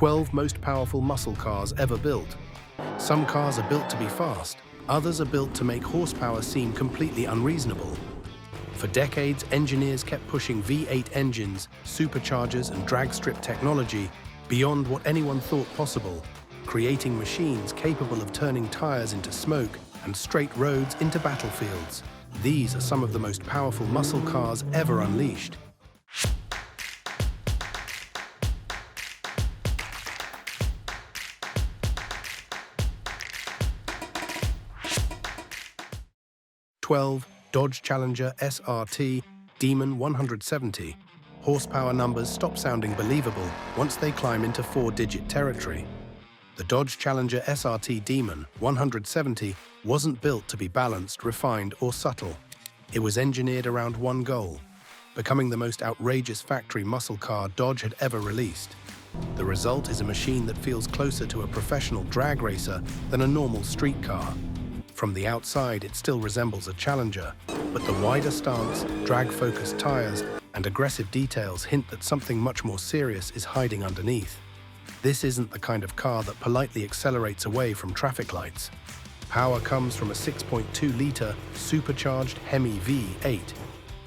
12 most powerful muscle cars ever built. Some cars are built to be fast, others are built to make horsepower seem completely unreasonable. For decades, engineers kept pushing V8 engines, superchargers, and drag strip technology beyond what anyone thought possible, creating machines capable of turning tires into smoke and straight roads into battlefields. These are some of the most powerful muscle cars ever unleashed. #12. Dodge Challenger SRT Demon 170. Horsepower numbers stop sounding believable once they climb into 4-digit territory. The Dodge Challenger SRT Demon 170 wasn't built to be balanced, refined, or subtle. It was engineered around one goal: becoming the most outrageous factory muscle car Dodge had ever released. The result is a machine that feels closer to a professional drag racer than a normal street car. From the outside, it still resembles a Challenger, but the wider stance, drag-focused tires, and aggressive details hint that something much more serious is hiding underneath. This isn't the kind of car that politely accelerates away from traffic lights. Power comes from a 6.2-liter supercharged Hemi V8,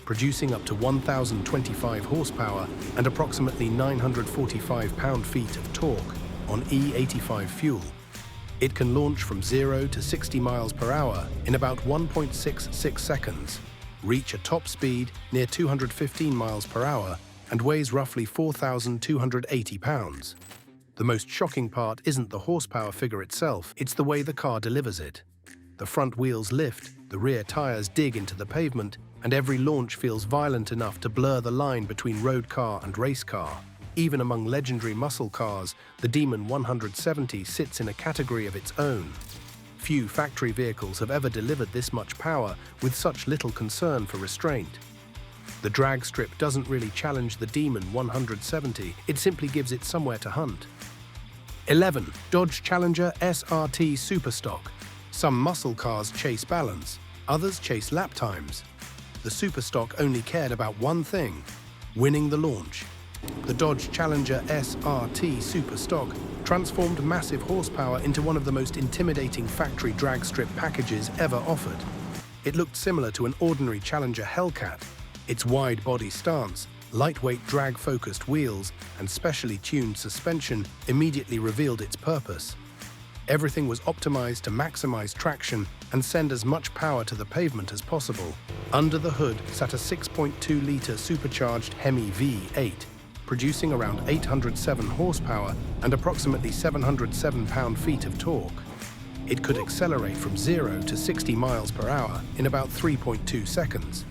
producing up to 1,025 horsepower and approximately 945 pound-feet of torque on E85 fuel. It can launch from 0 to 60 miles per hour in about 1.66 seconds, reach a top speed near 215 miles per hour, and weighs roughly 4,280 pounds. The most shocking part isn't the horsepower figure itself, it's the way the car delivers it. The front wheels lift, the rear tires dig into the pavement, and every launch feels violent enough to blur the line between road car and race car. Even among legendary muscle cars, the Demon 170 sits in a category of its own. Few factory vehicles have ever delivered this much power with such little concern for restraint. The drag strip doesn't really challenge the Demon 170, it simply gives it somewhere to hunt. 11. Dodge Challenger SRT Superstock. Some muscle cars chase balance, others chase lap times. The Superstock only cared about one thing: winning the launch. The Dodge Challenger SRT Superstock transformed massive horsepower into one of the most intimidating factory drag strip packages ever offered. It looked similar to an ordinary Challenger Hellcat. Its wide body stance, lightweight drag-focused wheels, and specially tuned suspension immediately revealed its purpose. Everything was optimized to maximize traction and send as much power to the pavement as possible. Under the hood sat a 6.2-liter supercharged Hemi V8, producing around 807 horsepower and approximately 707 pound-feet of torque. It could accelerate from 0 to 60 miles per hour in about 3.2 seconds,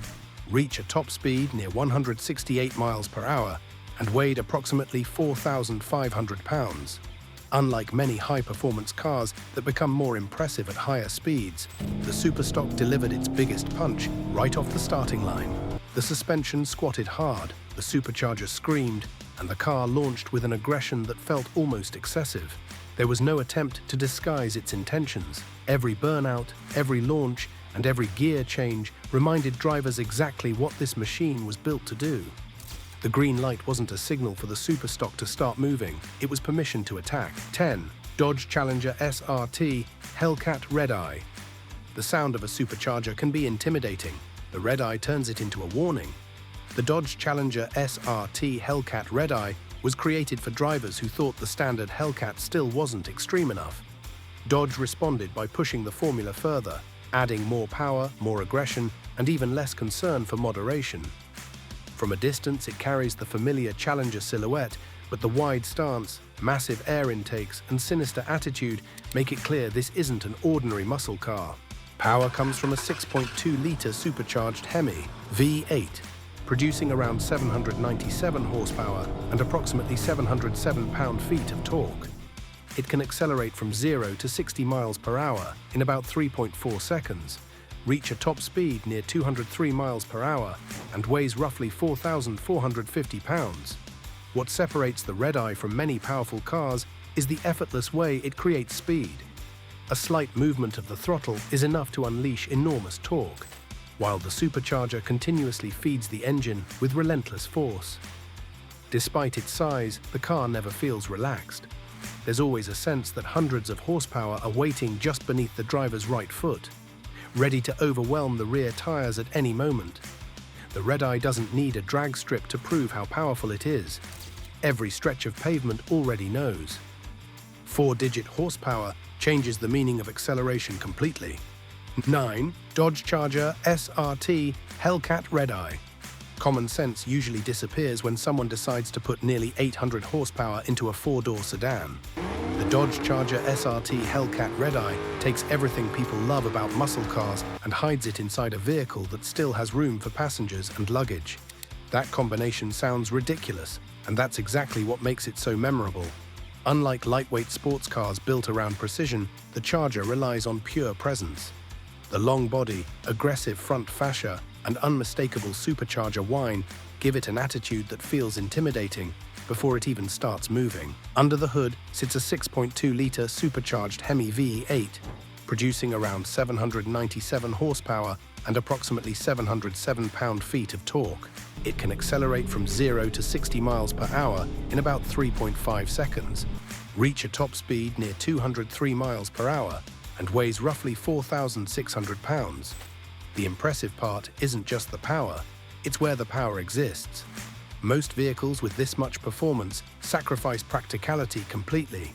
reach a top speed near 168 miles per hour, and weighed approximately 4,500 pounds. Unlike many high-performance cars that become more impressive at higher speeds, the Superstock delivered its biggest punch right off the starting line. The suspension squatted hard, the supercharger screamed, and the car launched with an aggression that felt almost excessive. There was no attempt to disguise its intentions. Every burnout, every launch, and every gear change reminded drivers exactly what this machine was built to do. The green light wasn't a signal for the Superstock to start moving, it was permission to attack. 10. Dodge Challenger SRT Hellcat Redeye. The sound of a supercharger can be intimidating. The Redeye turns it into a warning. The Dodge Challenger SRT Hellcat Redeye was created for drivers who thought the standard Hellcat still wasn't extreme enough. Dodge responded by pushing the formula further, adding more power, more aggression, and even less concern for moderation. From a distance, it carries the familiar Challenger silhouette, but the wide stance, massive air intakes, and sinister attitude make it clear this isn't an ordinary muscle car. Power comes from a 6.2-liter supercharged Hemi V8, producing around 797 horsepower and approximately 707 pound-feet of torque. It can accelerate from 0 to 60 miles per hour in about 3.4 seconds, reach a top speed near 203 miles per hour, and weighs roughly 4,450 pounds. What separates the Redeye from many powerful cars is the effortless way it creates speed. A slight movement of the throttle is enough to unleash enormous torque, while the supercharger continuously feeds the engine with relentless force. Despite its size, the car never feels relaxed. there's always a sense that hundreds of horsepower are waiting just beneath the driver's right foot, ready to overwhelm the rear tires at any moment. The Redeye doesn't need a drag strip to prove how powerful it is. Every stretch of pavement already knows. 4-digit horsepower changes the meaning of acceleration completely. 9. Dodge Charger SRT Hellcat Redeye. Common sense usually disappears when someone decides to put nearly 800 horsepower into a 4-door sedan. The Dodge Charger SRT Hellcat Redeye takes everything people love about muscle cars and hides it inside a vehicle that still has room for passengers and luggage. That combination sounds ridiculous, and that's exactly what makes it so memorable. Unlike lightweight sports cars built around precision, the Charger relies on pure presence. The long body, aggressive front fascia, and unmistakable supercharger whine give it an attitude that feels intimidating before it even starts moving. Under the hood sits a 6.2-litre supercharged Hemi V8, producing around 797 horsepower and approximately 707 pound-feet of torque. It can accelerate from 0 to 60 miles per hour in about 3.5 seconds, reach a top speed near 203 miles per hour, and weighs roughly 4,600 pounds. The impressive part isn't just the power, it's where the power exists. Most vehicles with this much performance sacrifice practicality completely.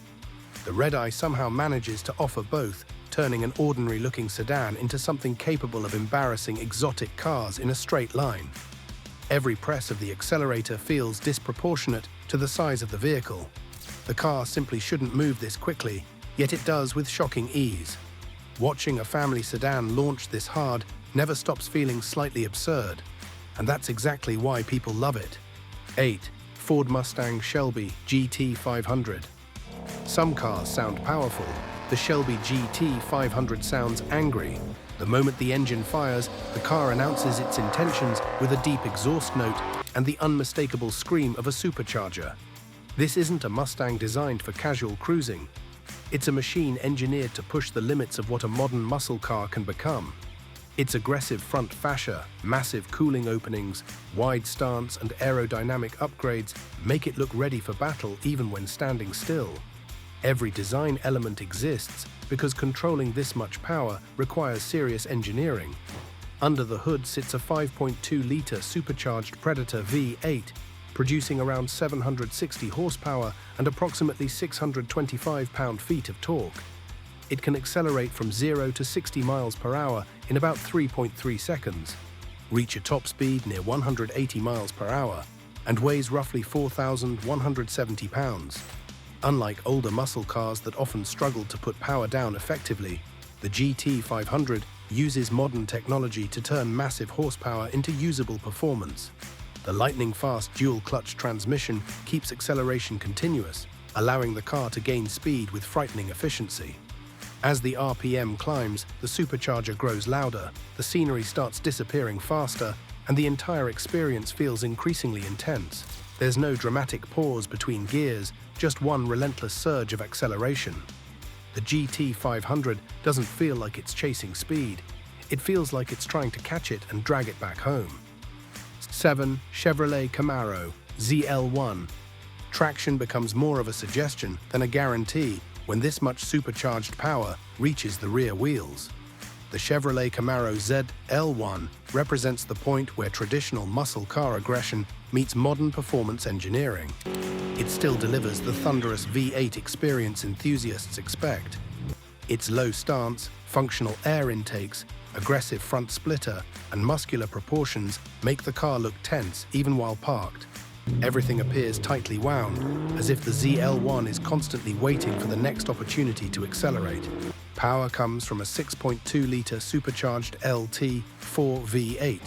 The Redeye somehow manages to offer both, turning an ordinary-looking sedan into something capable of embarrassing exotic cars in a straight line. Every press of the accelerator feels disproportionate to the size of the vehicle. The car simply shouldn't move this quickly, yet it does with shocking ease. Watching a family sedan launch this hard never stops feeling slightly absurd, and that's exactly why people love it. 8. Ford Mustang Shelby GT500. Some cars sound powerful. The Shelby GT500 sounds angry. The moment the engine fires, the car announces its intentions with a deep exhaust note and the unmistakable scream of a supercharger. This isn't a Mustang designed for casual cruising. It's a machine engineered to push the limits of what a modern muscle car can become. Its aggressive front fascia, massive cooling openings, wide stance, and aerodynamic upgrades make it look ready for battle even when standing still. Every design element exists because controlling this much power requires serious engineering. Under the hood sits a 5.2-litre supercharged Predator V8, producing around 760 horsepower and approximately 625 pound-feet of torque. It can accelerate from 0 to 60 miles per hour in about 3.3 seconds, reach a top speed near 180 miles per hour, and weighs roughly 4,170 pounds. Unlike older muscle cars that often struggle to put power down effectively, the GT500 uses modern technology to turn massive horsepower into usable performance. The lightning-fast dual-clutch transmission keeps acceleration continuous, allowing the car to gain speed with frightening efficiency. As the RPM climbs, the supercharger grows louder, the scenery starts disappearing faster, and the entire experience feels increasingly intense. There's no dramatic pause between gears, just one relentless surge of acceleration. The GT500 doesn't feel like it's chasing speed. It feels like it's trying to catch it and drag it back home. 7. Chevrolet Camaro ZL1. Traction becomes more of a suggestion than a guarantee when this much supercharged power reaches the rear wheels. The Chevrolet Camaro ZL1 represents the point where traditional muscle car aggression meets modern performance engineering. It still delivers the thunderous V8 experience enthusiasts expect. Its low stance, functional air intakes, aggressive front splitter, and muscular proportions make the car look tense even while parked. Everything appears tightly wound, as if the ZL1 is constantly waiting for the next opportunity to accelerate. Power comes from a 6.2-litre supercharged LT4 V8,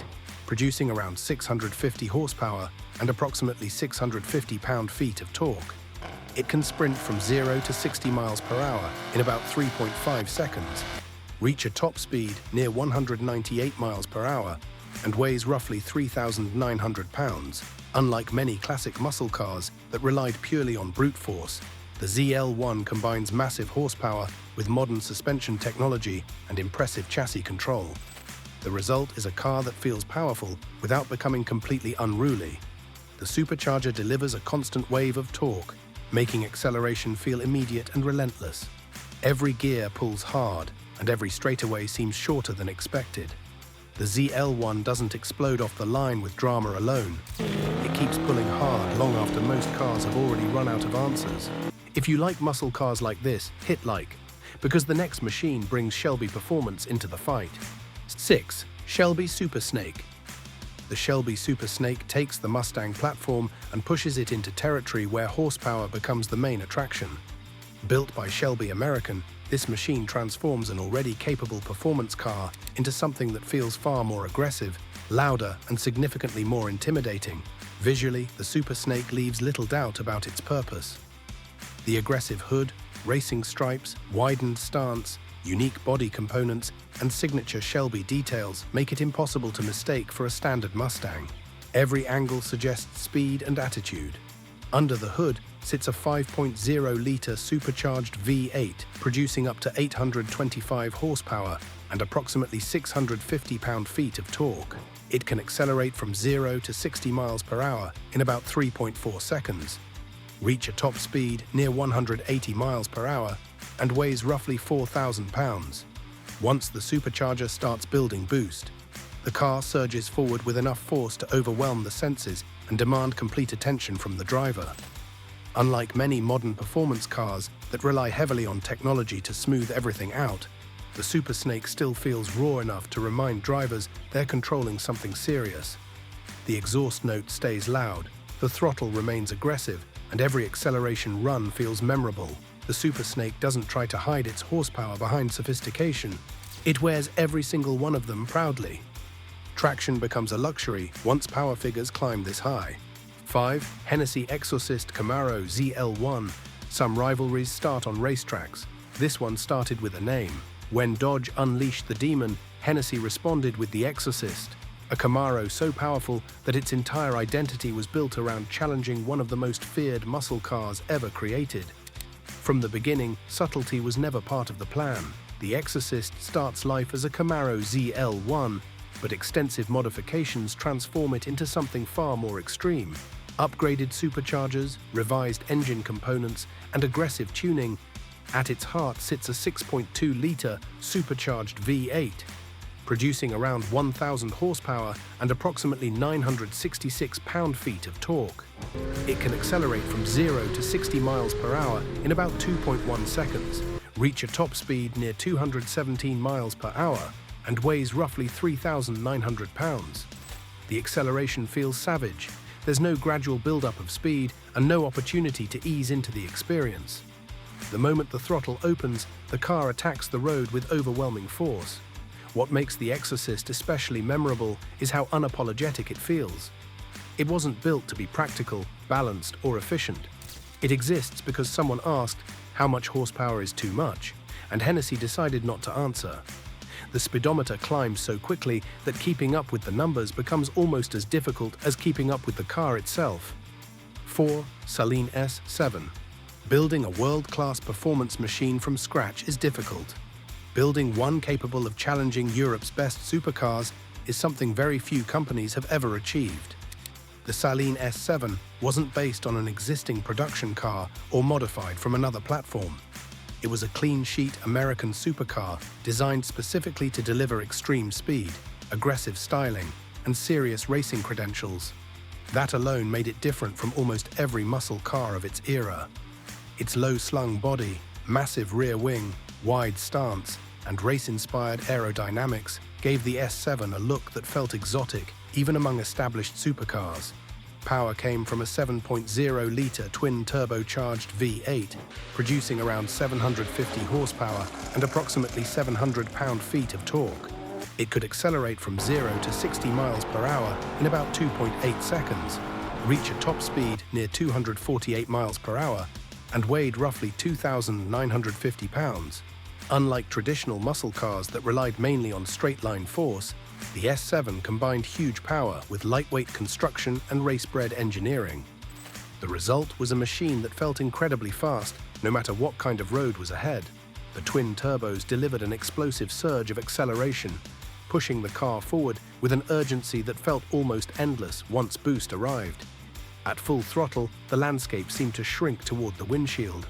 producing around 650 horsepower and approximately 650 pound-feet of torque. It can sprint from 0 to 60 miles per hour in about 3.5 seconds, reach a top speed near 198 miles per hour, and weighs roughly 3,900 pounds. Unlike many classic muscle cars that relied purely on brute force, the ZL1 combines massive horsepower with modern suspension technology and impressive chassis control. The result is a car that feels powerful without becoming completely unruly. The supercharger delivers a constant wave of torque, making acceleration feel immediate and relentless. Every gear pulls hard, and every straightaway seems shorter than expected. The ZL1 doesn't explode off the line with drama alone. It keeps pulling hard long after most cars have already run out of answers. If you like muscle cars like this, hit like, because the next machine brings Shelby performance into the fight. 6. Shelby Super Snake. The Shelby Super Snake takes the Mustang platform and pushes it into territory where horsepower becomes the main attraction. Built by Shelby American, this machine transforms an already capable performance car into something that feels far more aggressive, louder, and significantly more intimidating. Visually, the Super Snake leaves little doubt about its purpose. The aggressive hood, racing stripes, widened stance, unique body components, and signature Shelby details make it impossible to mistake for a standard Mustang. Every angle suggests speed and attitude. Under the hood sits a 5.0-litre supercharged V8, producing up to 825 horsepower and approximately 650 pound-feet of torque. It can accelerate from 0 to 60 miles per hour in about 3.4 seconds, reach a top speed near 180 miles per hour, and weighs roughly 4,000 pounds. Once the supercharger starts building boost, the car surges forward with enough force to overwhelm the senses and demand complete attention from the driver. Unlike many modern performance cars that rely heavily on technology to smooth everything out, the Super Snake still feels raw enough to remind drivers they're controlling something serious. The exhaust note stays loud, the throttle remains aggressive, and every acceleration run feels memorable. The Super Snake doesn't try to hide its horsepower behind sophistication. It wears every single one of them proudly. Traction becomes a luxury once power figures climb this high. 5. Hennessey Exorcist Camaro ZL1. Some rivalries start on racetracks. This one started with a name. When Dodge unleashed the demon, Hennessey responded with the Exorcist, a Camaro so powerful that its entire identity was built around challenging one of the most feared muscle cars ever created. From the beginning, subtlety was never part of the plan. The Exorcist starts life as a Camaro ZL1, but extensive modifications transform it into something far more extreme. Upgraded superchargers, revised engine components, and aggressive tuning. At its heart sits a 6.2-litre supercharged V8, producing around 1,000 horsepower and approximately 966 pound-feet of torque. It can accelerate from 0 to 60 miles per hour in about 2.1 seconds, reach a top speed near 217 miles per hour, and weighs roughly 3,900 pounds. The acceleration feels savage. There's no gradual build-up of speed and no opportunity to ease into the experience. The moment the throttle opens, the car attacks the road with overwhelming force. What makes the Exorcist especially memorable is how unapologetic it feels. It wasn't built to be practical, balanced, or efficient. It exists because someone asked, how much horsepower is too much? And Hennessey decided not to answer. The speedometer climbs so quickly that keeping up with the numbers becomes almost as difficult as keeping up with the car itself. 4. Saleen S7. Building a world-class performance machine from scratch is difficult. Building one capable of challenging Europe's best supercars is something very few companies have ever achieved. The Saleen S7 wasn't based on an existing production car or modified from another platform. It was a clean-sheet American supercar designed specifically to deliver extreme speed, aggressive styling, and serious racing credentials. That alone made it different from almost every muscle car of its era. Its low-slung body, massive rear wing, wide stance, and race-inspired aerodynamics gave the S7 a look that felt exotic even among established supercars. Power came from a 7.0-litre twin-turbocharged V8, producing around 750 horsepower and approximately 700 pound-feet of torque. It could accelerate from 0 to 60 miles per hour in about 2.8 seconds, reach a top speed near 248 miles per hour, and weighed roughly 2,950 pounds. Unlike traditional muscle cars that relied mainly on straight-line force, the S7 combined huge power with lightweight construction and race-bred engineering. The result was a machine that felt incredibly fast, no matter what kind of road was ahead. The twin turbos delivered an explosive surge of acceleration, pushing the car forward with an urgency that felt almost endless once boost arrived. At full throttle, the landscape seemed to shrink toward the windshield.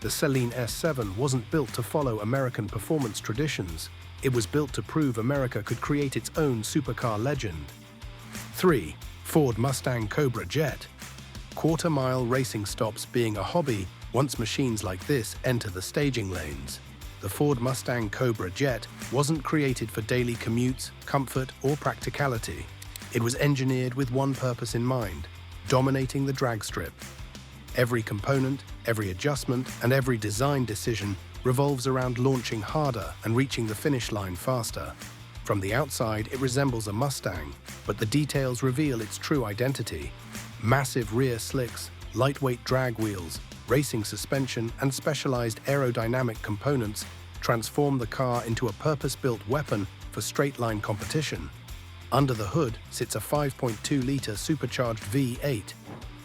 The Saleen S7 wasn't built to follow American performance traditions. It was built to prove America could create its own supercar legend. 3. Ford Mustang Cobra Jet. Quarter-mile racing stops being a hobby once machines like this enter the staging lanes. The Ford Mustang Cobra Jet wasn't created for daily commutes, comfort, or practicality. It was engineered with one purpose in mind: dominating the drag strip. Every component, every adjustment, and every design decision revolves around launching harder and reaching the finish line faster. From the outside, it resembles a Mustang, but the details reveal its true identity. Massive rear slicks, lightweight drag wheels, racing suspension, and specialized aerodynamic components transform the car into a purpose-built weapon for straight-line competition. Under the hood sits a 5.2-liter supercharged V8,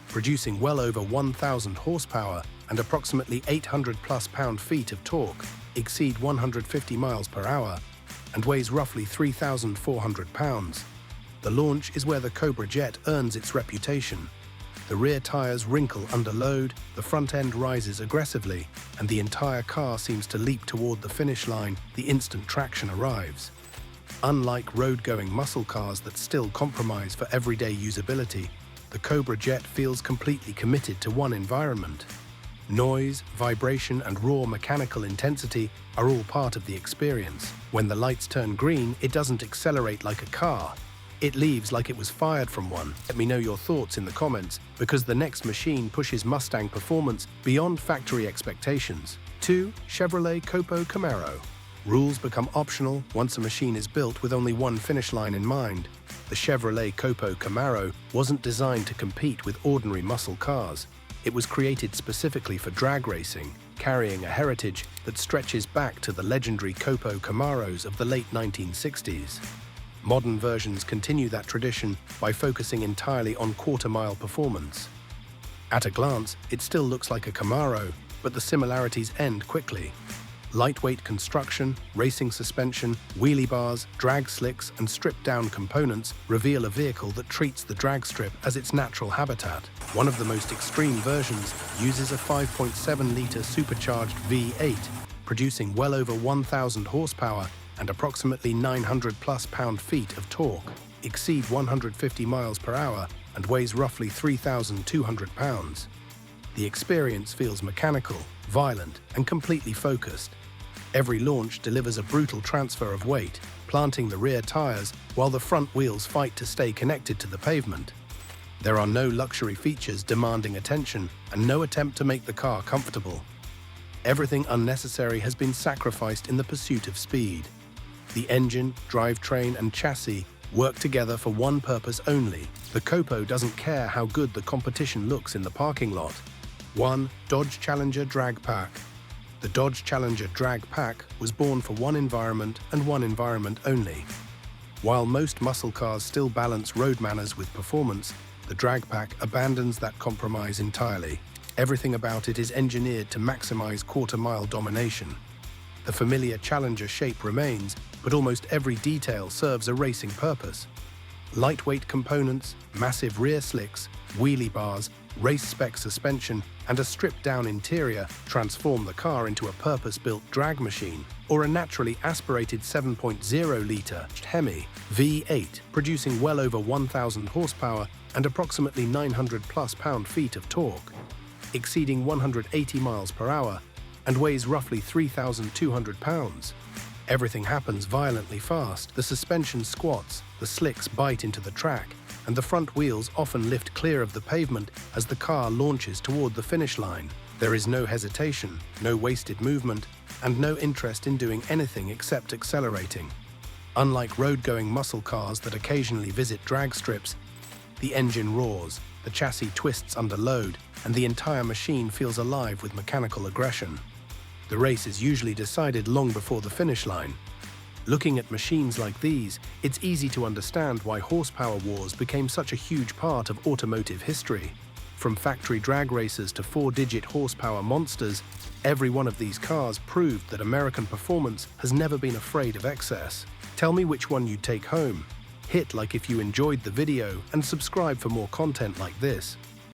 producing well over 1,000 horsepower and approximately 800+ pound-feet of torque, exceed 150 miles per hour, and weighs roughly 3,400 pounds. The launch is where the Cobra Jet earns its reputation. The rear tires wrinkle under load, the front end rises aggressively, and the entire car seems to leap toward the finish line the instant traction arrives. Unlike road-going muscle cars that still compromise for everyday usability, the Cobra Jet feels completely committed to one environment. Noise, vibration, and raw mechanical intensity are all part of the experience. When the lights turn green, it doesn't accelerate like a car. It leaves like it was fired from one. Let me know your thoughts in the comments, because the next machine pushes Mustang performance beyond factory expectations. 2. Chevrolet COPO Camaro. Rules become optional once a machine is built with only one finish line in mind. The Chevrolet COPO Camaro wasn't designed to compete with ordinary muscle cars. It was created specifically for drag racing, carrying a heritage that stretches back to the legendary COPO Camaros of the late 1960s. Modern versions continue that tradition by focusing entirely on quarter-mile performance. At a glance, it still looks like a Camaro, but the similarities end quickly. Lightweight construction, racing suspension, wheelie bars, drag slicks, and stripped-down components reveal a vehicle that treats the drag strip as its natural habitat. One of the most extreme versions uses a 5.7-liter supercharged V8, producing well over 1,000 horsepower and approximately 900+ pound-feet of torque, exceed 150 miles per hour, and weighs roughly 3,200 pounds. The experience feels mechanical, violent, and completely focused. Every launch delivers a brutal transfer of weight, planting the rear tires while the front wheels fight to stay connected to the pavement. There are no luxury features demanding attention and no attempt to make the car comfortable. Everything unnecessary has been sacrificed in the pursuit of speed. The engine, drivetrain, and chassis work together for one purpose only. The COPO doesn't care how good the competition looks in the parking lot. 1. Dodge Challenger Drag Pack. The Dodge Challenger Drag Pack was born for one environment and one environment only. While most muscle cars still balance road manners with performance, the Drag Pack abandons that compromise entirely. Everything about it is engineered to maximize quarter-mile domination. The familiar Challenger shape remains, but almost every detail serves a racing purpose. Lightweight components, massive rear slicks, wheelie bars, race-spec suspension, and a stripped-down interior transform the car into a purpose-built drag machine, or a naturally aspirated 7.0-liter Hemi V8, producing well over 1,000 horsepower and approximately 900+ pound-feet of torque, exceeding 180 miles per hour, and weighs roughly 3,200 pounds. Everything happens violently fast. The suspension squats, the slicks bite into the track, and the front wheels often lift clear of the pavement as the car launches toward the finish line. There is no hesitation, no wasted movement, and no interest in doing anything except accelerating. Unlike road-going muscle cars that occasionally visit drag strips, the engine roars, the chassis twists under load, and the entire machine feels alive with mechanical aggression. The race is usually decided long before the finish line. Looking at machines like these, it's easy to understand why horsepower wars became such a huge part of automotive history. From factory drag racers to 4-digit horsepower monsters, every one of these cars proved that American performance has never been afraid of excess. Tell me which one you'd take home. Hit like if you enjoyed the video and subscribe for more content like this.